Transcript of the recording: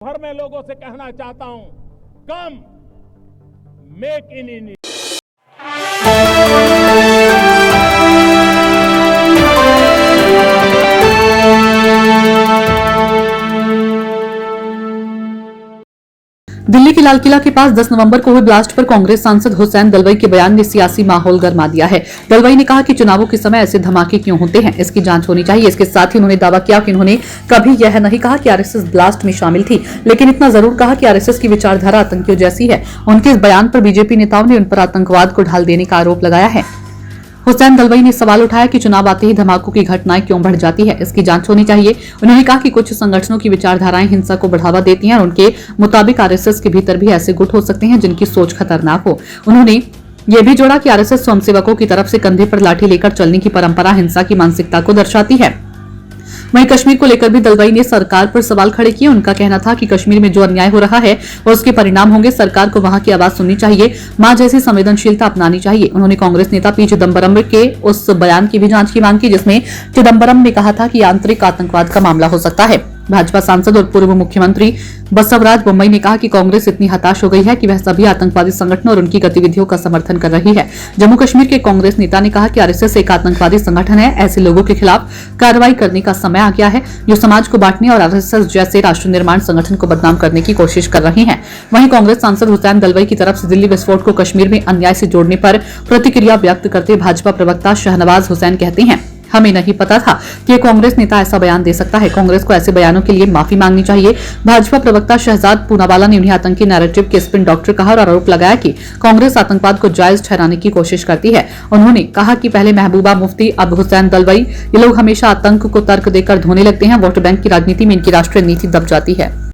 भर में लोगों से कहना चाहता हूं, कम मेक इन इंडिया। दिल्ली के लाल किला के पास 10 नवंबर को हुए ब्लास्ट पर कांग्रेस सांसद हुसैन दलवाई के बयान ने सियासी माहौल गर्मा दिया है। दलवाई ने कहा कि चुनावों के समय ऐसे धमाके क्यों होते हैं, इसकी जांच होनी चाहिए। इसके साथ ही उन्होंने दावा किया कि उन्होंने कभी यह नहीं कहा कि आरएसएस ब्लास्ट में शामिल थी, लेकिन इतना जरूर कहा कि आरएसएस की विचारधारा आतंकियों जैसी है। उनके इस बयान पर बीजेपी नेताओं ने उन पर आतंकवाद को ढाल देने का आरोप लगाया है। हुसैन दलवाई ने सवाल उठाया कि चुनाव आते ही धमाकों की घटनाएं क्यों बढ़ जाती है, इसकी जांच होनी चाहिए। उन्होंने कहा कि कुछ संगठनों की विचारधाराएं हिंसा को बढ़ावा देती हैं और उनके मुताबिक आरएसएस के भीतर भी ऐसे गुट हो सकते हैं जिनकी सोच खतरनाक हो। उन्होंने यह भी जोड़ा कि आरएसएस स्वयंसेवकों की तरफ से कंधे पर लाठी लेकर चलने की परंपरा हिंसा की मानसिकता को दर्शाती है। वहीं कश्मीर को लेकर भी दलवाई ने सरकार पर सवाल खड़े किए। उनका कहना था कि कश्मीर में जो अन्याय हो रहा है और उसके परिणाम होंगे, सरकार को वहां की आवाज सुननी चाहिए, मां जैसी संवेदनशीलता अपनानी चाहिए। उन्होंने कांग्रेस नेता पी चिदम्बरम के उस बयान की भी जांच की मांग की जिसमें चिदम्बरम ने कहा था कि आंतरिक आतंकवाद का मामला हो सकता है। भाजपा सांसद और पूर्व मुख्यमंत्री बसवराज बोम्मई ने कहा कि कांग्रेस इतनी हताश हो गई है कि वह सभी आतंकवादी संगठनों और उनकी गतिविधियों का समर्थन कर रही है। जम्मू कश्मीर के कांग्रेस नेता ने कहा कि आरएसएस एक आतंकवादी संगठन है, ऐसे लोगों के खिलाफ कार्रवाई करने का समय आ गया है जो समाज को बांटने और आरएसएस जैसे राष्ट्र निर्माण संगठन को बदनाम करने की कोशिश कर रहे हैं। वहीं कांग्रेस सांसद हुसैन दलवाई की तरफ से दिल्ली विस्फोट को कश्मीर में अन्याय से जोड़ने पर प्रतिक्रिया व्यक्त करते भाजपा प्रवक्ता शहनवाज हुसैन कहते हैं, हमें नहीं पता था कि कांग्रेस नेता ऐसा बयान दे सकता है। कांग्रेस को ऐसे बयानों के लिए माफी मांगनी चाहिए। भाजपा प्रवक्ता शहजाद पूनावाला ने उन्हें आतंकी नैरेटिव के स्पिन डॉक्टर कहा और आरोप लगाया कि कांग्रेस आतंकवाद को जायज ठहराने की कोशिश करती है। उन्होंने कहा कि पहले महबूबा मुफ्ती, अब हुसैन दलवाई, ये लोग हमेशा आतंक को तर्क देकर धोने लगते हैं। वोट बैंक की राजनीति में इनकी राष्ट्रीय नीति दब जाती है।